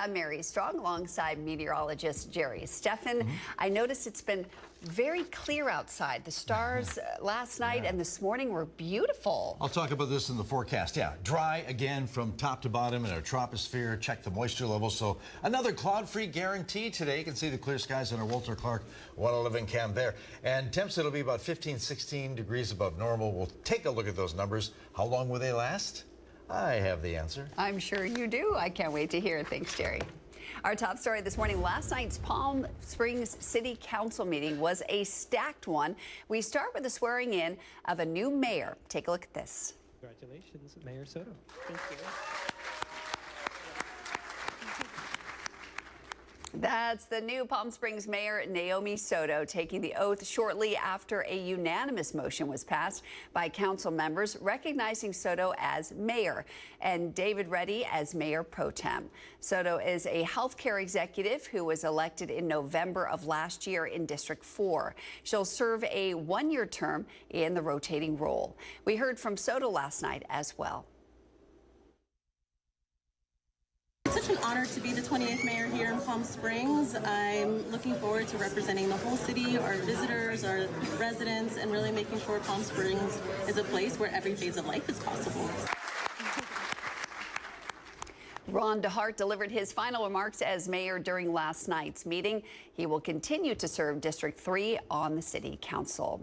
I'm Mary Strong alongside meteorologist Jerry Steffen. I noticed it's been very clear outside. The stars last night and this morning were beautiful. I'll talk about this in the forecast. Yeah, dry again from top to bottom in our troposphere. Check the moisture levels. So another cloud-free guarantee today. You can see the clear skies on our Walter Clark 111 cam there. And temps, it'll be about 15, 16 degrees above normal. We'll take a look at those numbers. How long will they last? I have the answer. I'm sure you do. I can't wait to hear it. Thanks, Jerry. Our top story this morning, last night's Palm Springs City Council meeting was a stacked one. We start with the swearing in of a new mayor. Take a look at this. Congratulations, Mayor Soto. Thank you. That's the new Palm Springs Mayor, Naomi Soto, taking the oath shortly after a unanimous motion was passed by council members recognizing Soto as mayor and David Reddy as mayor pro tem. Soto is a healthcare executive who was elected in November of last year in District 4. She'll serve a one-year term in the rotating role. We heard from Soto last night as well. It's such an honor to be the 28th mayor here in Palm Springs. I'm looking forward to representing the whole city, our visitors, our residents, and really making sure Palm Springs is a place where every phase of life is possible. Ron DeHart delivered his final remarks as mayor during last night's meeting. He will continue to serve District 3 on the city council.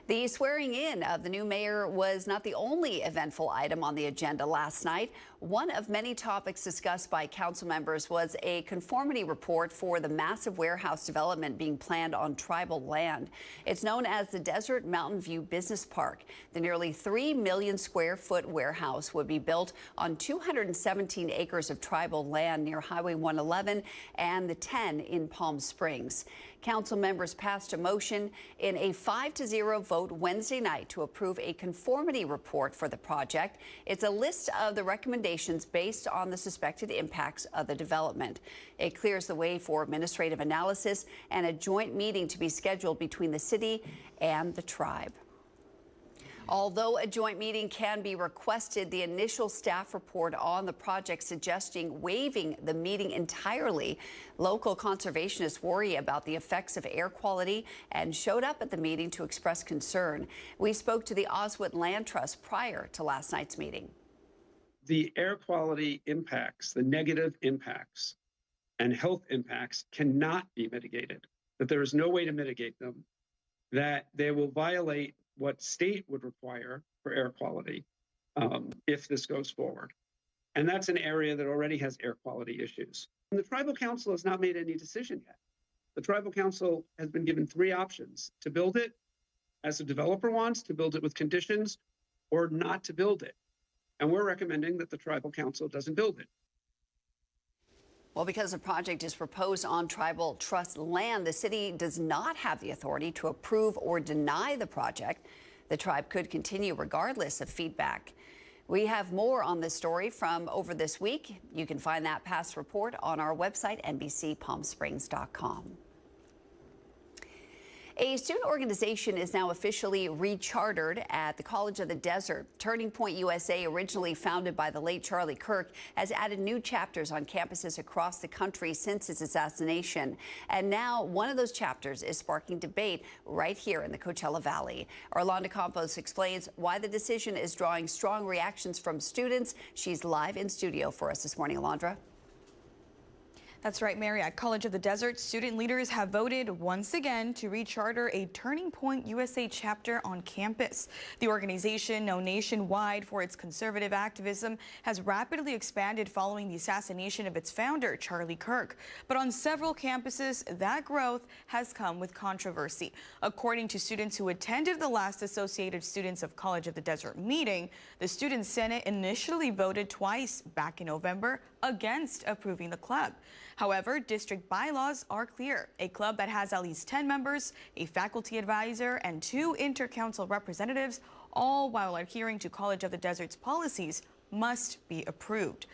The swearing in of the new mayor was not the only eventful item on the agenda last night. One of many topics discussed by council members was a conformity report for the massive warehouse development being planned on tribal land. It's known as the Desert Mountain View Business Park. The nearly 3 million square foot warehouse would be built on 217 acres of tribal land near Highway 111 and the 10 in Palm Springs. Council members passed a motion in a 5-0 vote Wednesday night to approve a conformity report for the project. It's a list of the recommendations based on the suspected impacts of the development. It clears the way for administrative analysis and a joint meeting to be scheduled between the city and the tribe. Although a joint meeting can be requested, the initial staff report on the project suggesting waiving the meeting entirely. Local conservationists worry about the effects of air quality and showed up at the meeting to express concern. We spoke to the Oswald Land Trust prior to last night's meeting. The air quality impacts, the negative impacts and health impacts cannot be mitigated, that there is no way to mitigate them, that they will violate what state would require for air quality if this goes forward. And that's an area that already has air quality issues. And the tribal council has not made any decision yet. The tribal council has been given 3 options: to build it as the developer wants, to build it with conditions, or not to build it. And we're recommending that the tribal council doesn't build it. Well, because the project is proposed on tribal trust land, the city does not have the authority to approve or deny the project. The tribe could continue regardless of feedback. We have more on this story from over this week. You can find that past report on our website, NBCPalmSprings.com. A student organization is now officially rechartered at the College of the Desert. Turning Point USA, originally founded by the late Charlie Kirk, has added new chapters on campuses across the country since his assassination. And now one of those chapters is sparking debate right here in the Coachella Valley. Orlando Campos explains why the decision is drawing strong reactions from students. She's live in studio for us this morning, Alondra. That's right, Mary. At College of the Desert, student leaders have voted once again to recharter a Turning Point USA chapter on campus. The organization, known nationwide for its conservative activism, has rapidly expanded following the assassination of its founder, Charlie Kirk. But on several campuses, that growth has come with controversy. According to students who attended the last Associated Students of College of the Desert meeting, the Student Senate initially voted twice back in November against approving the club. However, district bylaws are clear. A club that has at least 10 members, a faculty advisor, and 2 inter-council representatives, all while adhering to College of the Desert's policies, must be approved.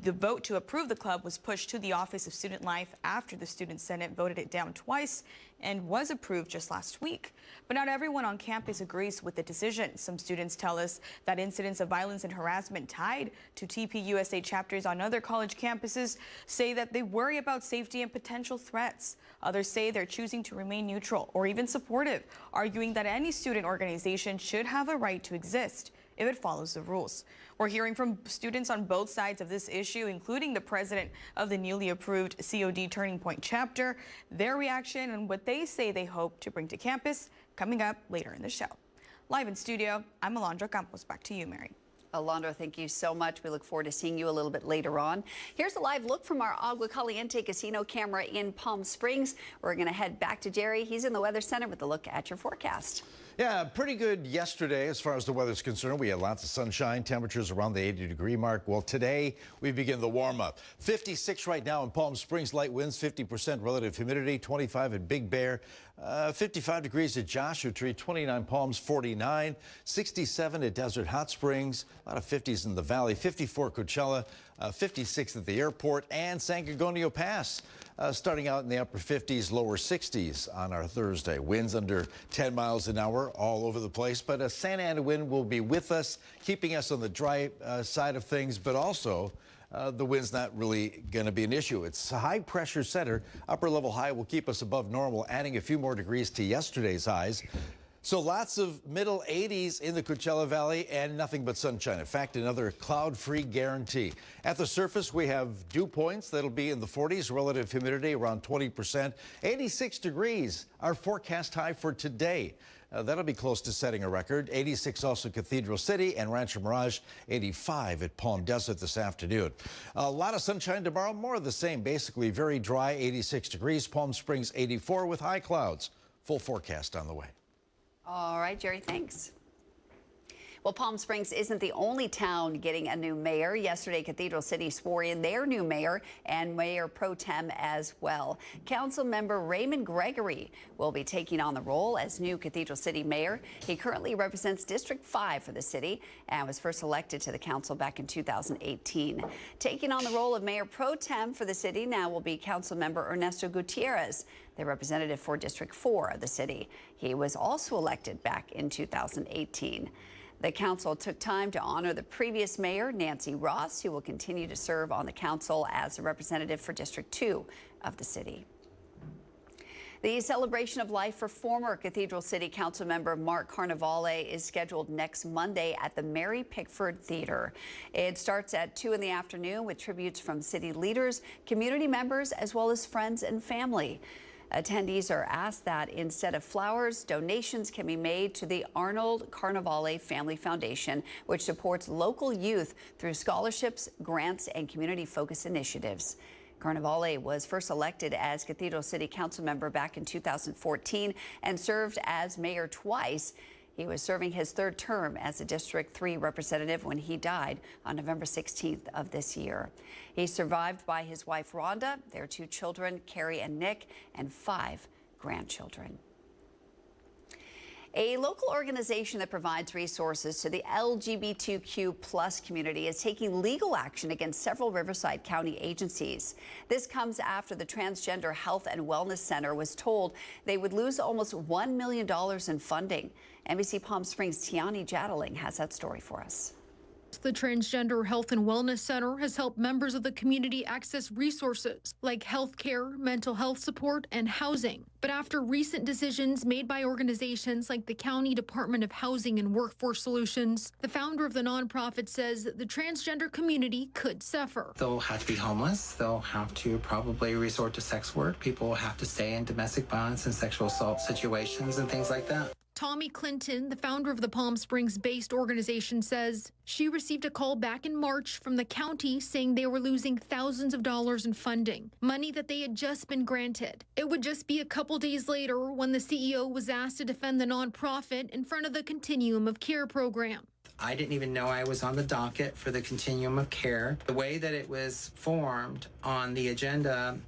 The vote to approve the club was pushed to the Office of Student Life after the Student Senate voted it down twice and was approved just last week. But not everyone on campus agrees with the decision. Some students tell us that incidents of violence and harassment tied to TPUSA chapters on other college campuses say that they worry about safety and potential threats. Others say they're choosing to remain neutral or even supportive, arguing that any student organization should have a right to exist if it follows the rules. We're hearing from students on both sides of this issue, including the president of the newly approved COD Turning Point chapter, their reaction and what they say they hope to bring to campus coming up later in the show. Live in studio, I'm Alondra Campos. Back to you, Mary. Alondra, thank you so much. We look forward to seeing you a little bit later on. Here's a live look from our Agua Caliente casino camera in Palm Springs. We're going to head back to Jerry. He's in the Weather Center with a look at your forecast. Yeah, pretty good yesterday as far as the weather's concerned. We had lots of sunshine, temperatures around the 80-degree mark. Well, today we begin the warm-up. 56 right now in Palm Springs, light winds, 50% relative humidity, 25 at Big Bear, 55 degrees at Joshua Tree, 29 Palms, 49, 67 at Desert Hot Springs, a lot of 50s in the valley, 54 Coachella, 56 at the airport, and San Gorgonio Pass. Starting out in the upper 50s, lower 60s on our Thursday. Winds under 10 miles an hour all over the place, but a Santa Ana wind will be with us, keeping us on the dry side of things, but also the wind's not really going to be an issue. It's a high pressure center. Upper level high will keep us above normal, adding a few more degrees to yesterday's highs. So lots of middle 80s in the Coachella Valley and nothing but sunshine. In fact, another cloud-free guarantee. At the surface, we have dew points that'll be in the 40s, relative humidity around 20%. 86 degrees, our forecast high for today. That'll be close to setting a record. 86 also Cathedral City and Rancho Mirage, 85 at Palm Desert this afternoon. A lot of sunshine tomorrow, more of the same, basically very dry, 86 degrees. Palm Springs, 84 with high clouds. Full forecast on the way. All right, Jerry, thanks. Well, Palm Springs isn't the only town getting a new mayor. Yesterday, Cathedral City swore in their new mayor and mayor pro tem as well. Council member Raymond Gregory will be taking on the role as new Cathedral City mayor. He currently represents District 5 for the city and was first elected to the council back in 2018. Taking on the role of mayor pro tem for the city now will be Council member Ernesto Gutierrez, the representative for District 4 of the city. He was also elected back in 2018. The council took time to honor the previous mayor, Nancy Ross, who will continue to serve on the council as a representative for District 2 of the city. The celebration of life for former Cathedral City Council member Mark Carnevale is scheduled next Monday at the Mary Pickford Theater. It starts at 2 in the afternoon with tributes from city leaders, community members, as well as friends and family. Attendees are asked that instead of flowers, donations can be made to the Arnold Carnevale Family Foundation, which supports local youth through scholarships, grants, and community-focused initiatives. Carnevale was first elected as Cathedral City Council member back in 2014 and served as mayor twice. He was serving his third term as a District 3 representative when he died on November 16th of this year. He's survived by his wife, Rhonda, their 2 children, Carrie and Nick, and 5 grandchildren. A local organization that provides resources to the LGBTQ+ community is taking legal action against several Riverside County agencies. This comes after the Transgender Health and Wellness Center was told they would lose almost $1 million in funding. NBC Palm Springs' Tiani Jadaling has that story for us. The Transgender Health and Wellness Center has helped members of the community access resources like health care, mental health support, and housing. But after recent decisions made by organizations like the County Department of Housing and Workforce Solutions, the founder of the nonprofit says the transgender community could suffer. They'll have to be homeless. They'll have to probably resort to sex work. People will have to stay in domestic violence and sexual assault situations and things like that. Tommy Clinton, the founder of the Palm Springs-based organization, says she received a call back in March from the county saying they were losing thousands of dollars in funding, money that they had just been granted. It would just be a couple days later when the CEO was asked to defend the nonprofit in front of the Continuum of Care program. I didn't even know I was on the docket for the Continuum of Care. The way that it was formed on the agenda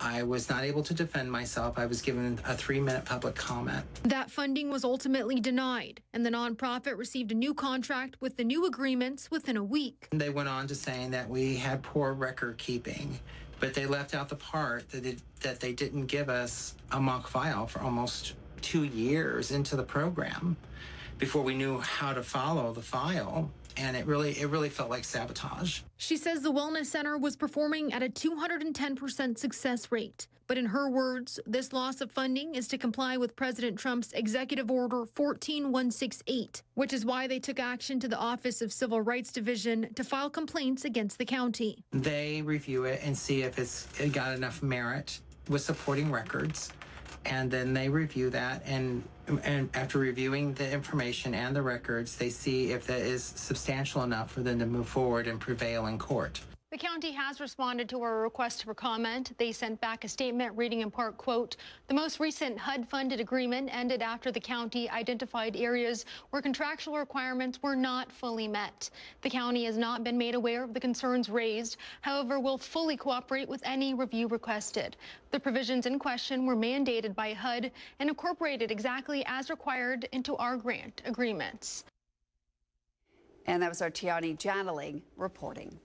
I was not able to defend myself. I was given a 3-minute public comment. That funding was ultimately denied, and the nonprofit received a new contract with the new agreements within a week. They went on to saying that we had poor record keeping, but they left out the part that they didn't give us a mock file for almost 2 years into the program before we knew how to follow the file. And it really felt like sabotage. She says the Wellness Center was performing at a 210% success rate. But in her words, this loss of funding is to comply with President Trump's Executive Order 14168, which is why they took action to the Office of Civil Rights Division to file complaints against the county. They review it and see if it got enough merit with supporting records. And then they review that, and after reviewing the information and the records, they see if that is substantial enough for them to move forward and prevail in court. The county has responded to our request for comment. They sent back a statement reading in part, quote, "The most recent HUD-funded agreement ended after the county identified areas where contractual requirements were not fully met. The county has not been made aware of the concerns raised, however, will fully cooperate with any review requested. The provisions in question were mandated by HUD and incorporated exactly as required into our grant agreements." And that was our Tiani Janaling reporting.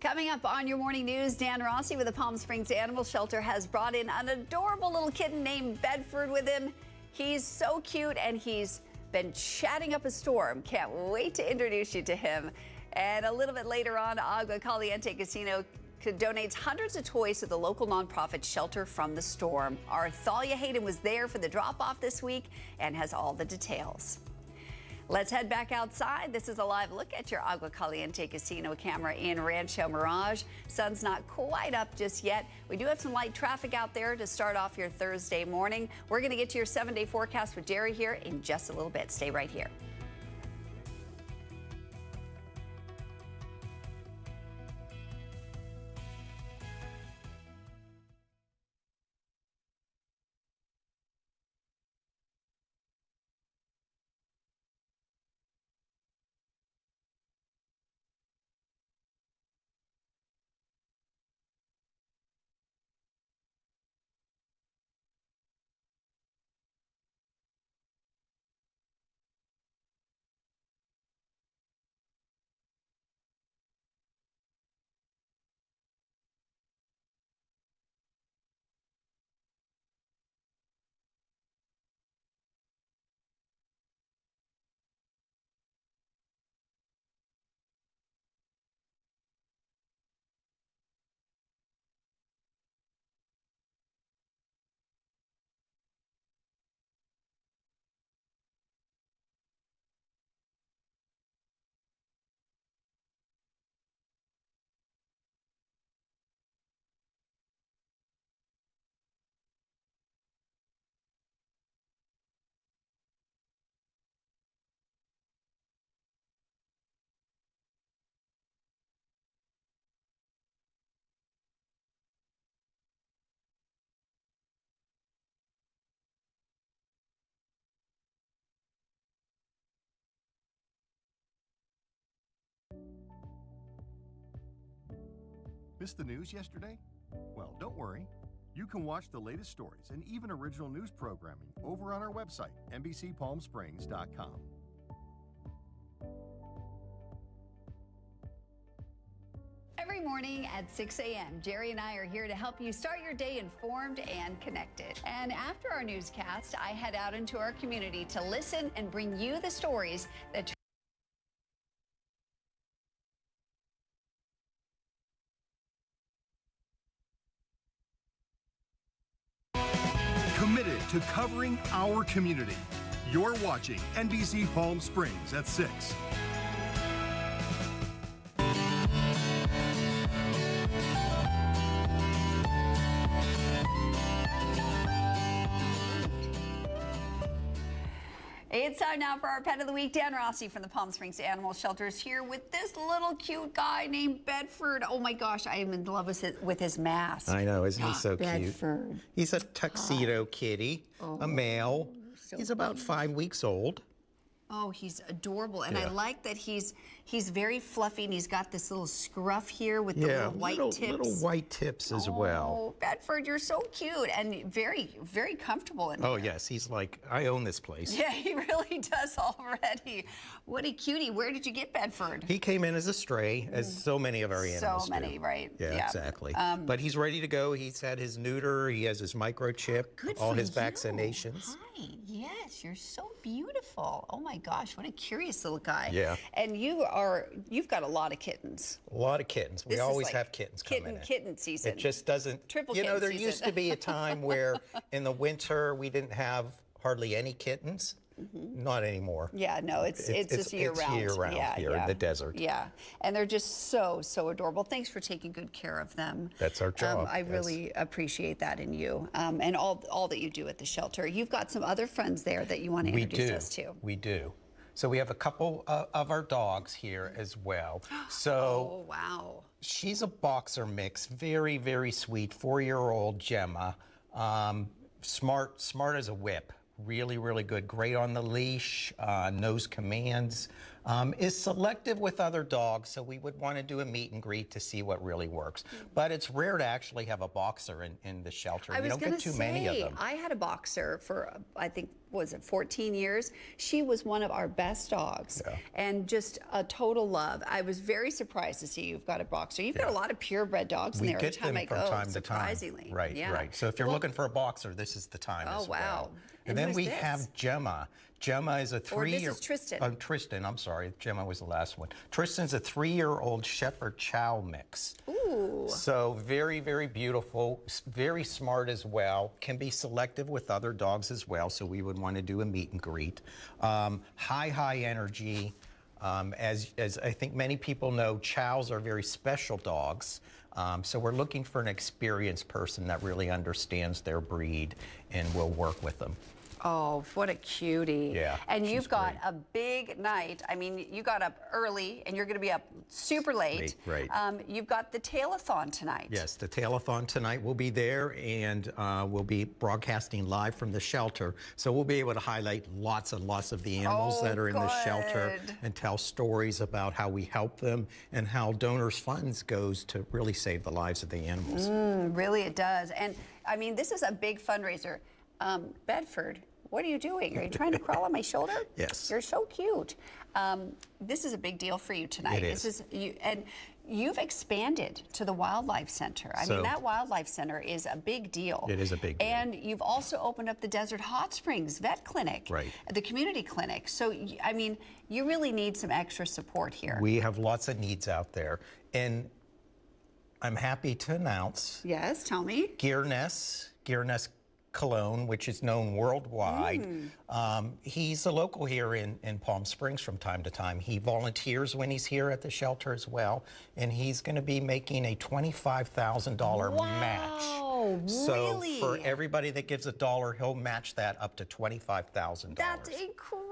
Coming up on your morning news, Dan Rossi with the Palm Springs Animal Shelter has brought in an adorable little kitten named Bedford with him. He's so cute, and he's been chatting up a storm. Can't wait to introduce you to him. And a little bit later on, Agua Caliente Casino donates hundreds of toys to the local nonprofit Shelter from the Storm. Our Thalia Hayden was there for the drop-off this week and has all the details. Let's head back outside. This is a live look at your Agua Caliente Casino camera in Rancho Mirage. Sun's not quite up just yet. We do have some light traffic out there to start off your Thursday morning. We're going to get to your 7-day forecast with Jerry here in just a little bit. Stay right here. Missed the news yesterday? Well, don't worry. You can watch the latest stories and even original news programming over on our website, NBCPalmSprings.com. Every morning at 6 a.m., Jerry and I are here to help you start your day informed and connected. And after our newscast, I head out into our community to listen and bring you the stories that Committed to covering our community. You're watching NBC Palm Springs at 6. It's time now for our Pet of the Week. Dan Rossi from the Palm Springs Animal Shelter is here with this little cute guy named Bedford. Oh my gosh, I am in love with his mask. I know, isn't he so Bedford. cute? He's a tuxedo kitty, a male. So He's about 5 weeks old. Oh, he's adorable, and I Yeah. like that he's very fluffy, and he's got this little scruff here with the little white tips. little white tips as well. Oh, Bedford, you're so cute and very comfortable in Oh here. yes, he's like, I own this place. Yeah, he really does already. What a cutie. Where did you get Bedford? He came in as a stray, as so many of our animals So many, do. right? Yeah, exactly. But he's ready to go. He's had his neuter. He has his microchip. Good all for his you. vaccinations. Hi. Yes, you're so beautiful. Oh my gosh, what a curious little guy. Yeah. And you've got a lot of kittens. A lot of kittens. We This is always like have kittens coming in. Kitten season. It just doesn't. Triple you know, kitten there season. used to be a time where in the winter we didn't have hardly any kittens. Not anymore. Yeah, no, it's just year round. It's year round here in the desert. Yeah, and they're just so adorable. Thanks for taking good care of them. That's our job. I really appreciate that in you, and all that you do at the shelter. You've got some other friends there that you want to introduce us to. We do. So we have a couple of our dogs here as well. So Oh wow. she's a boxer mix, very sweet, 4-year-old Gemma. Smart as a whip. Really good. Great on the leash, knows commands. Is selective with other dogs, so we would want to do a meet and greet to see what really works. But it's rare to actually have a boxer in the shelter. I You was don't going get to too many of say, them. I had a boxer for, I think, was it 14 years? She was one of our best dogs, Yeah. and just a total love. I was very surprised to see you've got a boxer. You've got a lot of purebred dogs in We there. get them I from go, time to time. surprisingly. Right, Yeah. right. So if you're looking for a boxer, this is the time Oh, as well. wow. And And then who's we this? have Gemma. Gemma is a Or three-year... this is Tristan. Tristan, I'm sorry. Gemma was the last one. Tristan's a 3-year-old Shepherd Chow mix. Ooh. So very beautiful, very smart as well. Can be selective with other dogs as well, so we would want to do a meet and greet. High energy. As I think many people know, Chows are very special dogs. So we're looking for an experienced person that really understands their breed and will work with them. Oh, what a cutie. Yeah, And she's you've got great. a big night. I mean, you got up early, and you're going to be up super late. Right. You've got the Tail-a-thon tonight. Yes, the Tail-a-thon tonight will be there, and we'll be broadcasting live from the shelter. So we'll be able to highlight lots and lots of the animals that are in the shelter good. and tell stories about how we help them and how donors' funds goes to really save the lives of the animals. Really, it does. And I mean, this is a big fundraiser. Bedford, what are you doing? Are you trying to crawl on my shoulder? Yes. You're so cute. This is a big deal for you tonight. It is. This is you, and you've expanded to the Wildlife Center. I mean, So- that Wildlife Center is a big deal. It is a big deal. And you've also opened up the Desert Hot Springs Vet Clinic, Right. the community clinic. So, I mean, you really need some extra support here. We have lots of needs out there, and I'm happy to announce Yes, tell me. Gearness Cologne, which is known worldwide. He's a local here in Palm Springs from time to time. He volunteers when he's here at the shelter as well, and he's going to be making a $25,000 match. Wow, So really? for everybody that gives $1, he'll match that up to $25,000. That's incredible.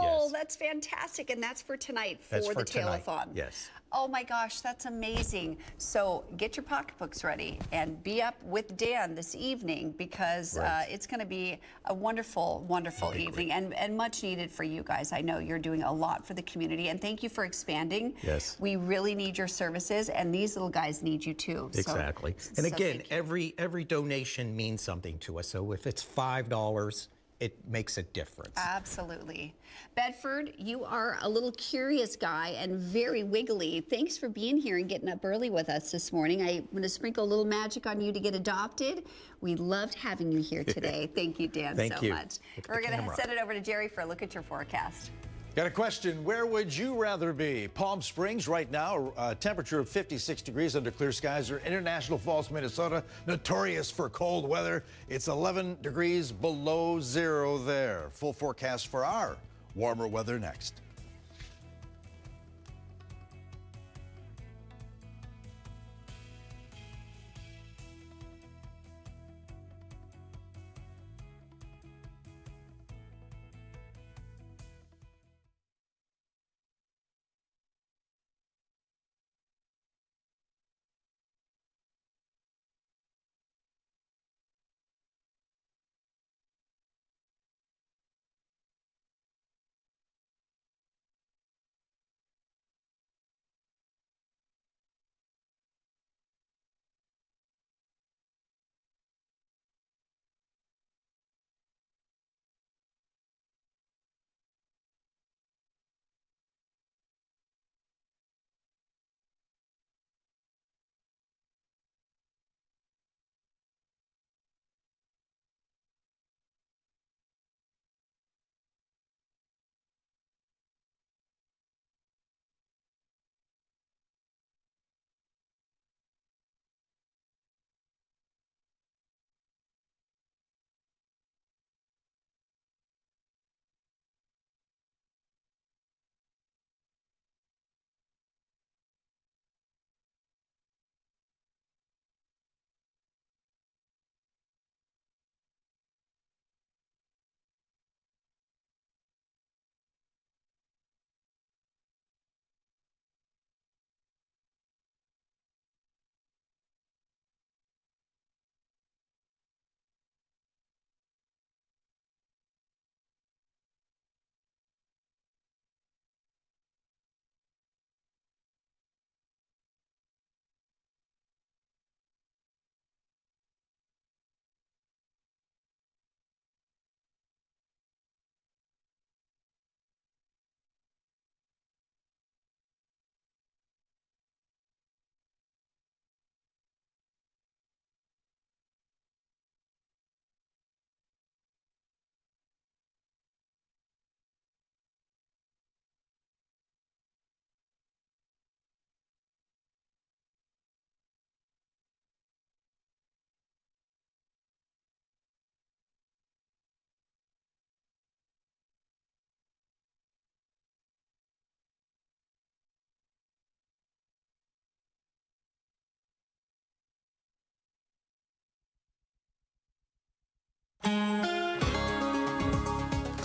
Yes. That's fantastic. And that's for tonight for That's the for tonight. Tail-a-thon. Yes. Oh my gosh, that's amazing. So get your pocketbooks ready and be up with Dan this evening because Right. it's going to be a wonderful evening and much needed for you guys. I know you're doing a lot for the community, and thank you for expanding. Yes. We really need your services, and these little guys need you too. So- Exactly. so And again, thank you. every donation means something to us. So if it's $5, it makes a difference. Absolutely. Bedford, you are a little curious guy and very wiggly. Thanks for being here and getting up early with us this morning. I'm going to sprinkle a little magic on you to get adopted. We loved having you here today. Thank you, Dan, Thank so you. much. Look at We're the going to camera. send it over to Jerry for a look at your forecast. Got a question. Where would you rather be? Palm Springs right now, a temperature of 56 degrees under clear skies, or International Falls, Minnesota, notorious for cold weather. It's 11 degrees below zero there. Full forecast for our warmer weather next.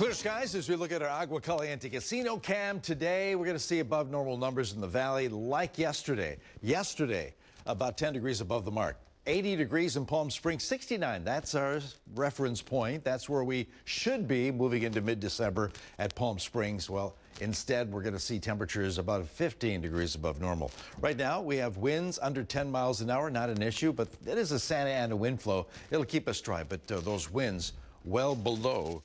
Clear skies as we look at our Agua Caliente Casino cam today. We're going to see above normal numbers in the valley like yesterday. Yesterday, about 10 degrees above the mark. 80 degrees in Palm Springs, 69. That's our reference point. That's where we should be moving into mid-December at Palm Springs. Well, instead, we're going to see temperatures about 15 degrees above normal. Right now, we have winds under 10 miles an hour, not an issue, but it is a Santa Ana wind flow. It'll keep us dry, but those winds well below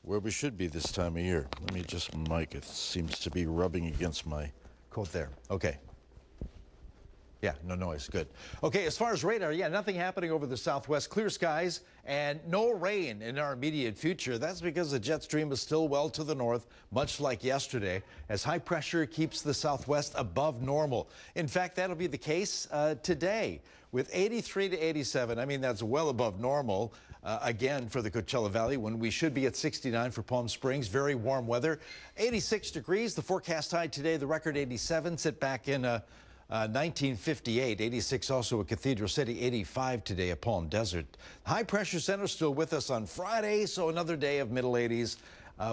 where we should be this time of year. Let me just mic. It seems to be rubbing against my coat there. Okay. Yeah, no noise. Good. Okay, as far as radar, yeah, nothing happening over the southwest. Clear skies and no rain in our immediate future. That's because the jet stream is still well to the north, much like yesterday, as high pressure keeps the southwest above normal. In fact, that'll be the case today with 83 to 87. I mean, that's well above normal. Again, for the Coachella Valley, when we should be at 69 for Palm Springs. Very warm weather. 86 degrees. The forecast high today, the record 87. Sit back in 1958. 86 also at Cathedral City. 85 today at Palm Desert. High pressure center still with us on Friday, so another day of middle 80s.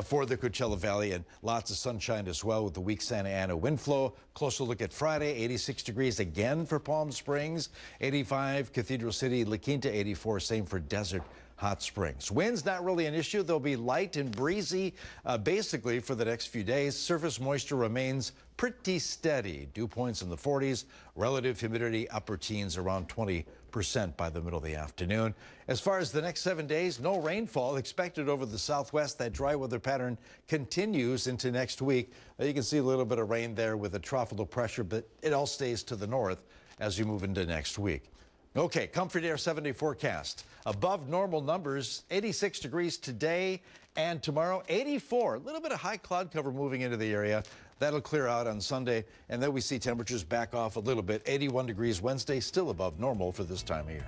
For the Coachella Valley, and lots of sunshine as well with the weak Santa Ana wind flow. Closer look at Friday, 86 degrees again for Palm Springs, 85 Cathedral City, La Quinta 84, same for Desert Hot Springs. Winds not really an issue. They'll be light and breezy basically for the next few days. Surface moisture remains pretty steady. Dew points in the 40s, relative humidity upper teens around 20% by the middle of the afternoon. As far as the next 7 days, no rainfall expected over the southwest. That dry weather pattern continues into next week. You can see a little bit of rain there with a tropical pressure, but it all stays to the north as you move into next week. Okay, Comfort Air 7-day forecast. Above normal numbers, 86 degrees today and tomorrow, 84. A little bit of high cloud cover moving into the area. That'll clear out on Sunday, and then we see temperatures back off a little bit. 81 degrees Wednesday, still above normal for this time of year.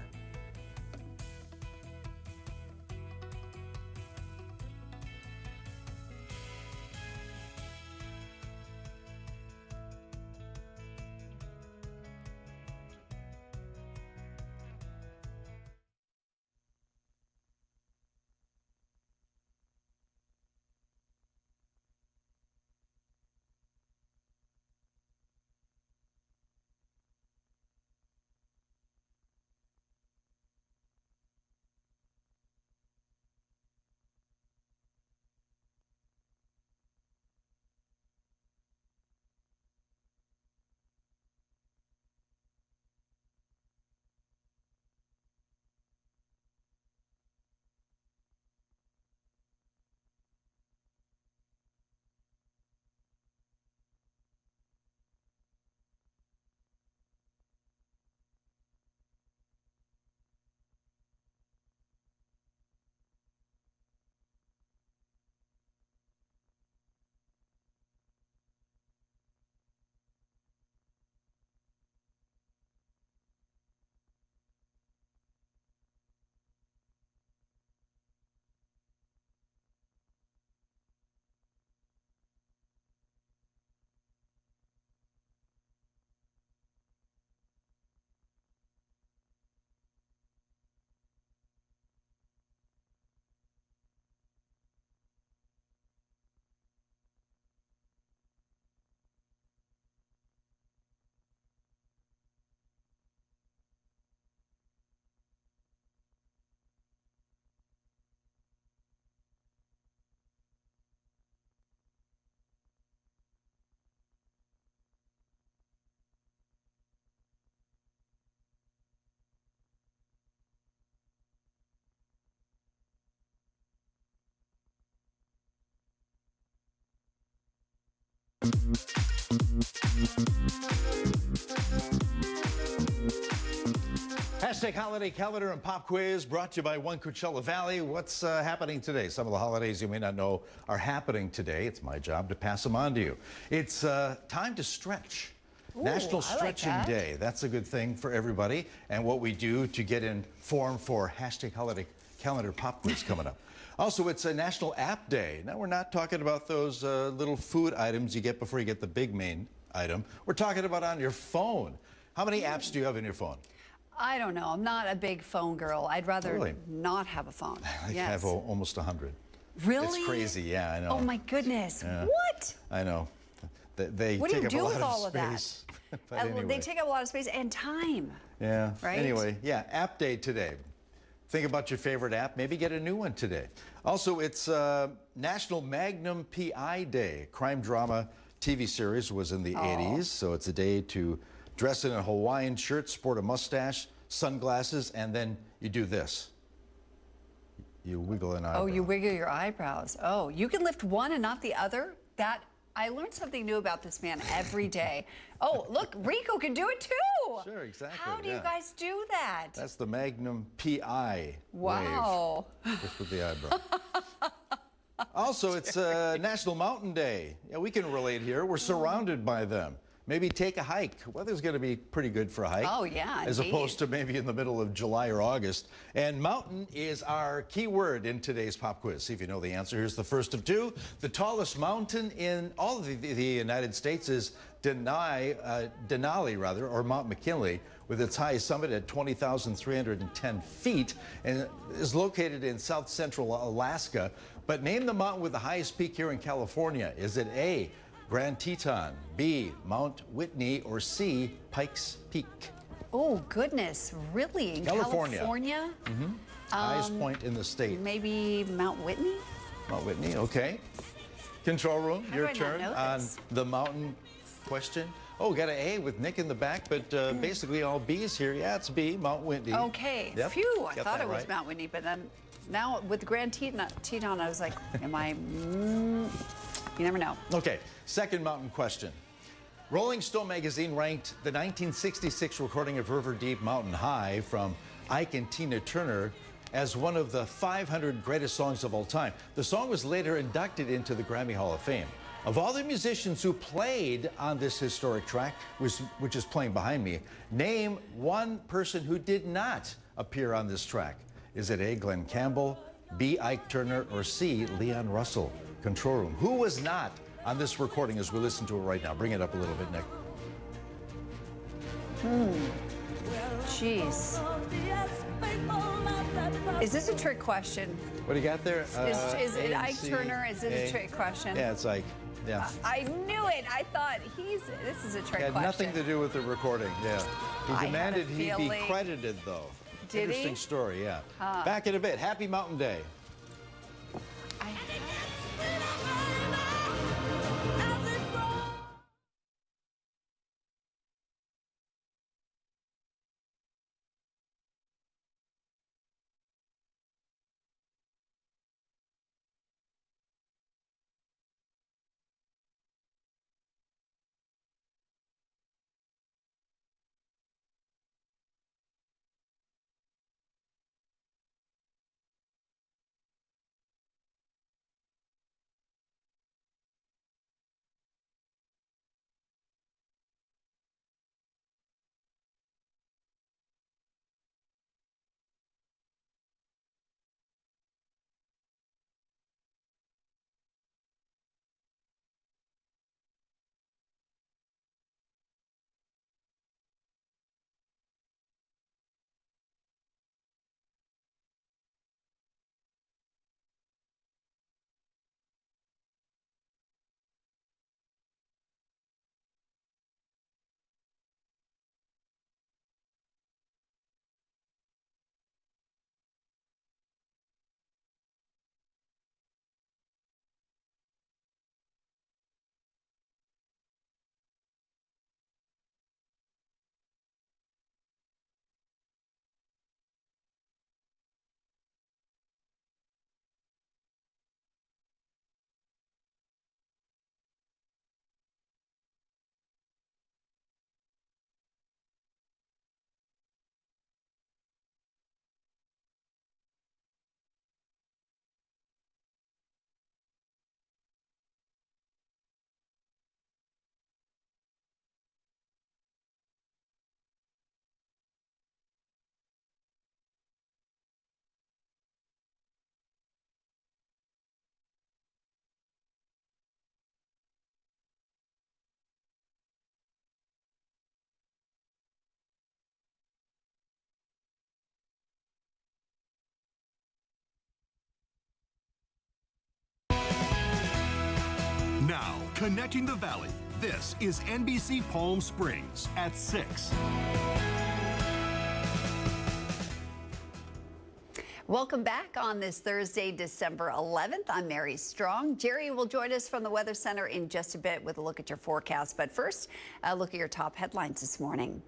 Hashtag Holiday Calendar and Pop Quiz brought to you by One Coachella Valley. What's happening today? Some of the holidays you may not know are happening today. It's my job to pass them on to you. It's time to stretch. Ooh, National Stretching Day. That's a good thing for everybody. And what we do to get in form for Hashtag Holiday Calendar Pop Quiz coming up. Also, it's a National App Day. Now, we're not talking about those little food items you get before you get the big main item. We're talking about on your phone. How many apps do you have in your phone? I don't know. I'm not a big phone girl. I'd rather Really? not have a phone. I have almost 100. Really? It's crazy, yeah, I know. Oh my goodness. What? I know. They What do take you up do a lot with of all of that? space. But anyway. They take up a lot of space and time. Yeah. Right? Anyway, yeah, app day today. Think about your favorite app. Maybe get a new one today. Also, it's National Magnum PI Day. Crime drama TV series was in the 80s, so it's a day to dress in a Hawaiian shirt, sport a mustache, sunglasses, and then you do this. You wiggle an eyebrow. Oh, you wiggle your eyebrows. Oh, you can lift one and not the other? I learned something new about this man every day. Oh, look, Rico can do it too. Sure, exactly. How do yeah. you guys do that? That's the Magnum PI Wow. wave. Just with the eyebrow. Also, it's National Mountain Day. Yeah, we can relate here. We're surrounded by them. Maybe take a hike. Weather's going to be pretty good for a hike. Oh, yeah, As indeed. opposed to maybe in the middle of July or August. And mountain is our key word in today's pop quiz. See if you know the answer. Here's the first of two. The tallest mountain in all of the United States is Denali, or Mount McKinley, with its highest summit at 20,310 feet, and is located in south central Alaska. But name the mountain with the highest peak here in California. Is it A, Grand Teton, B, Mount Whitney, or C, Pikes Peak? Oh, goodness. Really? In California. Highest point in the state. Maybe Mount Whitney? Mount Whitney, okay. Control room, How your do I not turn know on this? the mountain question. Oh, got an A with Nick in the back, but basically all B's here. Yeah, it's B, Mount Whitney. Okay. Yep, Phew, I got thought that it was right. Mount Whitney, but then now with Grand Teton, I was like, am I? You never know. Okay, second mountain question. Rolling Stone magazine ranked the 1966 recording of River Deep Mountain High from Ike and Tina Turner as one of the 500 greatest songs of all time. The song was later inducted into the Grammy Hall of Fame. Of all the musicians who played on this historic track, which is playing behind me, name one person who did not appear on this track. Is it A, Glenn Campbell, B, Ike Turner, or C, Leon Russell? Control room. Who was not on this recording as we listen to it right now? Bring it up a little bit, Nick. Jeez. Is this a trick question? What do you got there? Is it A, Ike C, Turner? Is it A? a trick question? Yeah, it's Ike. Yeah. I knew it. I thought this is a trick Had question. nothing to do with the recording. Yeah. I He had a demanded he be feeling. credited, though. Did he? Interesting story, yeah. Back in a bit. Happy Mountain Day. Connecting the Valley. This is NBC Palm Springs at 6. Welcome back on this Thursday, December 11th. I'm Mary Strong. Jerry will join us from the Weather Center in just a bit with a look at your forecast. But first, a look at your top headlines this morning.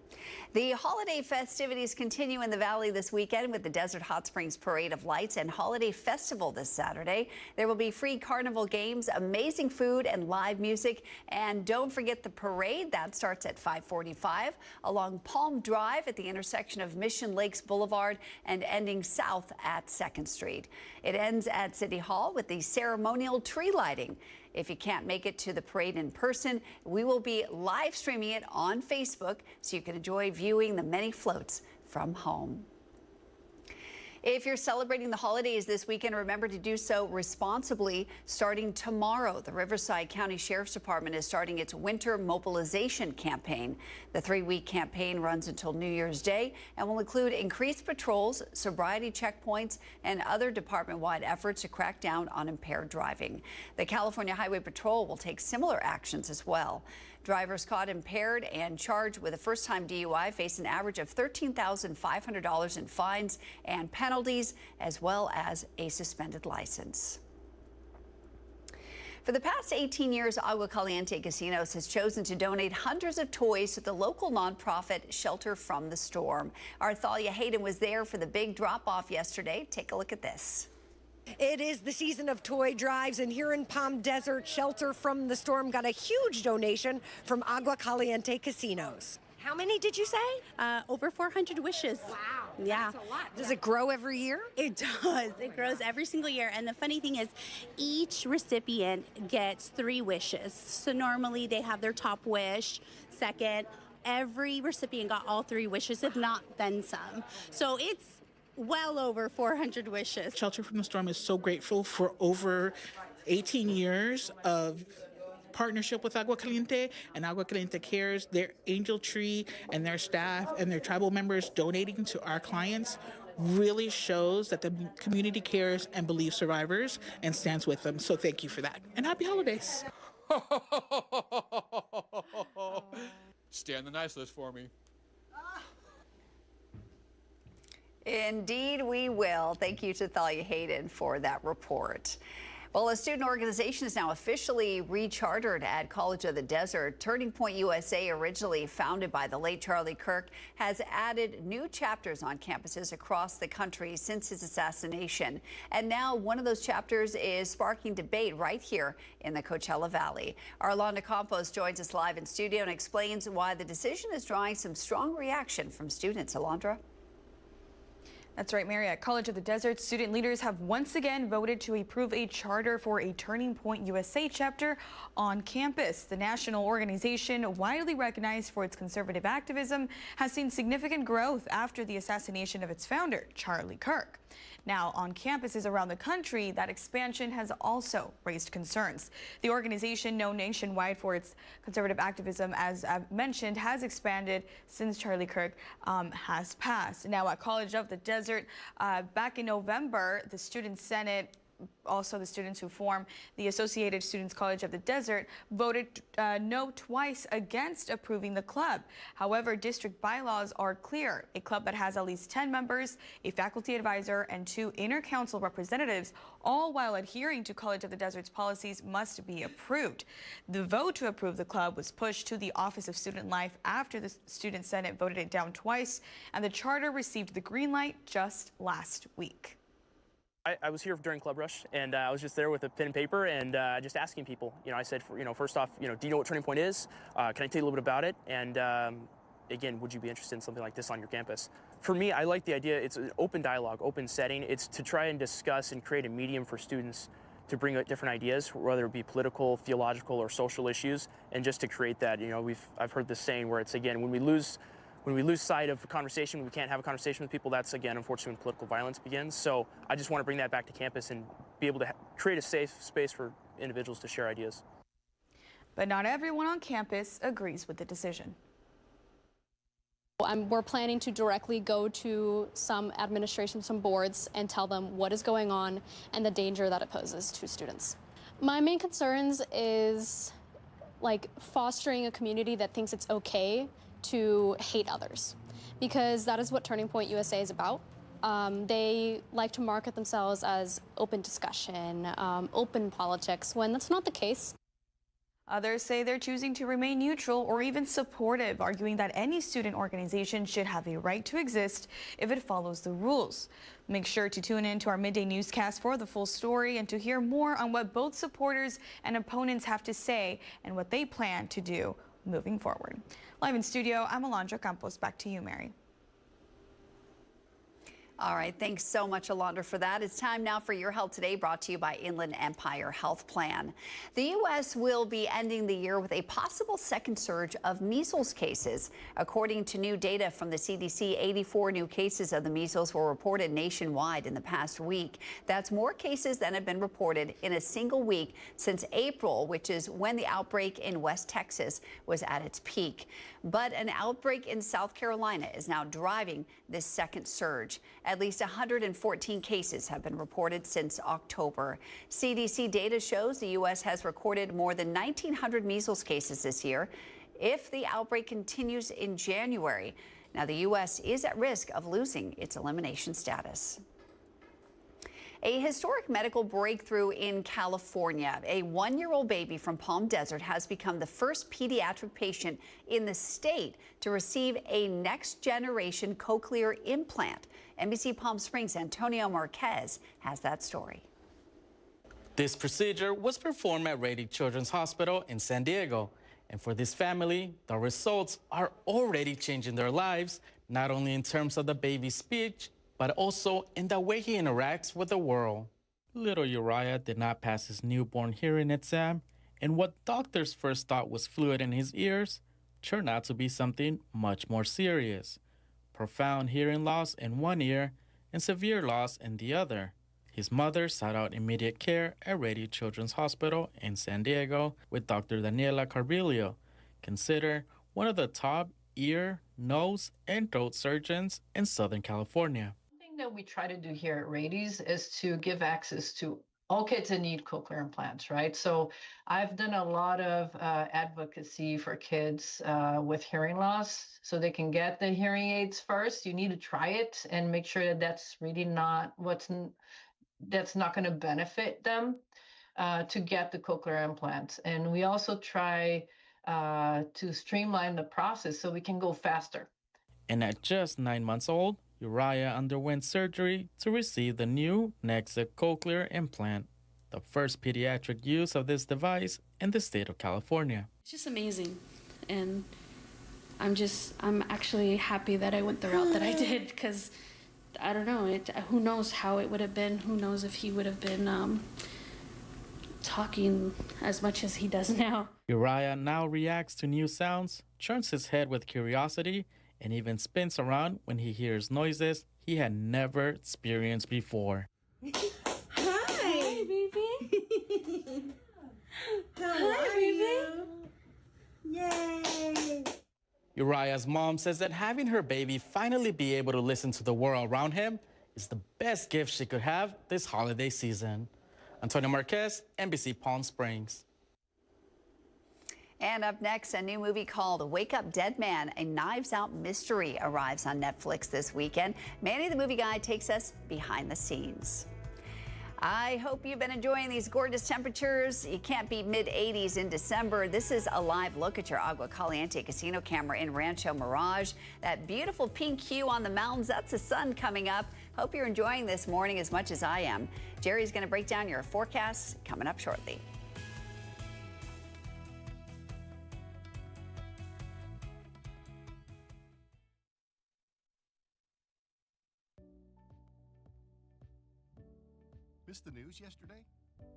The holiday festivities continue in the Valley this weekend with the Desert Hot Springs Parade of Lights and Holiday Festival this Saturday. There will be free carnival games, amazing food, and live music. And don't forget the parade. That starts at 5:45 along Palm Drive at the intersection of Mission Lakes Boulevard and ending south at 2nd Street. It ends at City Hall with the ceremonial tree lighting. If you can't make it to the parade in person, we will be live streaming it on Facebook so you can enjoy viewing the many floats from home. If you're celebrating the holidays this weekend, remember to do so responsibly. Starting tomorrow, the Riverside County Sheriff's Department is starting its winter mobilization campaign. The 3-week campaign runs until New Year's Day and will include increased patrols, sobriety checkpoints, and other department-wide efforts to crack down on impaired driving. The California Highway Patrol will take similar actions as well. Drivers caught impaired and charged with a first-time DUI face an average of $13,500 in fines and penalties, as well as a suspended license. For the past 18 years, Agua Caliente Casinos has chosen to donate hundreds of toys to the local nonprofit Shelter from the Storm. Our Thalia Hayden was there for the big drop-off yesterday. Take a look at this. It is the season of toy drives, and here in Palm Desert, Shelter from the Storm got a huge donation from Agua Caliente Casinos. How many did you say? Over 400 wishes. Wow. Yeah. That's a lot. Does it grow every year? It does. It grows every single year. And the funny thing is, each recipient gets 3 wishes. So normally they have their top wish, second. Every recipient got all 3 wishes, if not then some. So it's well over 400 wishes. Shelter from the Storm is so grateful for over 18 years of partnership with Agua Caliente, and Agua Caliente Cares, their Angel Tree and their staff and their tribal members donating to our clients really shows that the community cares and believes survivors and stands with them. So thank you for that. And happy holidays. Stay on the nice list for me. Indeed, we will. Thank you to Thalia Hayden for that report. Well, a student organization is now officially rechartered at College of the Desert. Turning Point USA, originally founded by the late Charlie Kirk, has added new chapters on campuses across the country since his assassination. And now one of those chapters is sparking debate right here in the Coachella Valley. Arlanda Campos joins us live in studio and explains why the decision is drawing some strong reaction from students. Alondra? That's right, Mary. At College of the Desert, student leaders have once again voted to approve a charter for a Turning Point USA chapter on campus. The national organization, widely recognized for its conservative activism, has seen significant growth after the assassination of its founder, Charlie Kirk. Now, on campuses around the country, that expansion has also raised concerns. The organization, known nationwide for its conservative activism, as I've mentioned, has expanded since Charlie Kirk has passed. Now, at College of the Desert, back in November, the Student Senate, also the students who form the Associated Students College of the Desert, voted no twice against approving the club. However, district bylaws are clear. A club that has at least 10 members, a faculty advisor, and 2 inner council representatives, all while adhering to College of the Desert's policies, must be approved. The vote to approve the club was pushed to the Office of Student Life after the Student Senate voted it down twice, and the charter received the green light just last week. I was here during Club Rush, and I was just there with a pen and paper and just asking people. I said, first off, do you know what Turning Point is? Can I tell you a little bit about it? And again, would you be interested in something like this on your campus? For me, I like the idea. It's an open dialogue, open setting. It's to try and discuss and create a medium for students to bring out different ideas, whether it be political, theological, or social issues, and just to create that. I've heard this saying where it's, again, when we lose sight of a conversation, when we can't have a conversation with people, that's, again, unfortunately, when political violence begins. So I just want to bring that back to campus and be able to create a safe space for individuals to share ideas. But not everyone on campus agrees with the decision. We're planning to directly go to some administration, some boards, and tell them what is going on and the danger that it poses to students. My main concerns is like fostering a community that thinks it's okay to hate others, because that is what Turning Point USA is about. They like to market themselves as open discussion, open politics, when that's not the case. Others say they're choosing to remain neutral or even supportive, arguing that any student organization should have a right to exist if it follows the rules. Make sure to tune in to our midday newscast for the full story and to hear more on what both supporters and opponents have to say and what they plan to do moving forward. Live in studio, I'm Alondra Campos. Back to you, Mary. All right, thanks so much, Alondra, for that. It's time now for Your Health Today, brought to you by Inland Empire Health Plan. The U.S. will be ending the year with a possible second surge of measles cases. According to new data from the CDC, 84 new cases of the measles were reported nationwide in the past week. That's more cases than have been reported in a single week since April, which is when the outbreak in West Texas was at its peak. But an outbreak in South Carolina is now driving this second surge. At least 114 cases have been reported since October. CDC data shows the U.S. has recorded more than 1,900 measles cases this year. If the outbreak continues in January, now the U.S. is at risk of losing its elimination status. A historic medical breakthrough in California. A one-year-old baby from Palm Desert has become the first pediatric patient in the state to receive a next-generation cochlear implant. NBC Palm Springs' Antonio Marquez has that story. This procedure was performed at Rady Children's Hospital in San Diego. And for this family, the results are already changing their lives, not only in terms of the baby's speech, but also in the way he interacts with the world. Little Uriah did not pass his newborn hearing exam, and what doctors first thought was fluid in his ears turned out to be something much more serious. Profound hearing loss in one ear and severe loss in the other. His mother sought out immediate care at Rady Children's Hospital in San Diego with Dr. Daniela Carbillo, considered one of the top ear, nose, and throat surgeons in Southern California. That we try to do here at Rady's is to give access to all kids that need cochlear implants, right? So I've done a lot of advocacy for kids with hearing loss so they can get the hearing aids first. You need to try it and make sure that that's really not that's not going to benefit them to get the cochlear implants. And we also try to streamline the process so we can go faster. And at just 9 months old, Uriah underwent surgery to receive the new Nexa cochlear implant, the first pediatric use of this device in the state of California. It's just amazing, and I'm actually happy that I went the route that I did, because I don't know, who knows how it would have been, who knows if he would have been talking as much as he does now. Uriah now reacts to new sounds, turns his head with curiosity, and even spins around when he hears noises he had never experienced before. Hi, baby. Hi, baby. Yay. Uriah's mom says that having her baby finally be able to listen to the world around him is the best gift she could have this holiday season. Antonio Marquez, NBC Palm Springs. And up next, a new movie called Wake Up Dead Man, a Knives Out mystery arrives on Netflix this weekend. Manny the Movie Guy takes us behind the scenes. I hope you've been enjoying these gorgeous temperatures. You can't beat mid-80s in December. This is a live look at your Agua Caliente casino camera in Rancho Mirage. That beautiful pink hue on the mountains, that's the sun coming up. Hope you're enjoying this morning as much as I am. Jerry's going to break down your forecasts coming up shortly. Missed the news yesterday?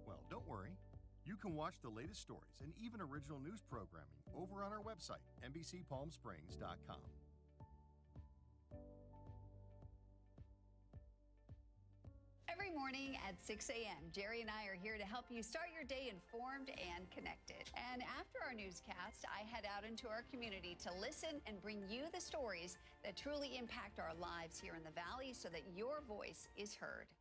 Well, don't worry. You can watch the latest stories and even original news programming over on our website, NBCPalmSprings.com. Every morning at 6 a.m., Jerry and I are here to help you start your day informed and connected. And after our newscast, I head out into our community to listen and bring you the stories that truly impact our lives here in the Valley so that your voice is heard.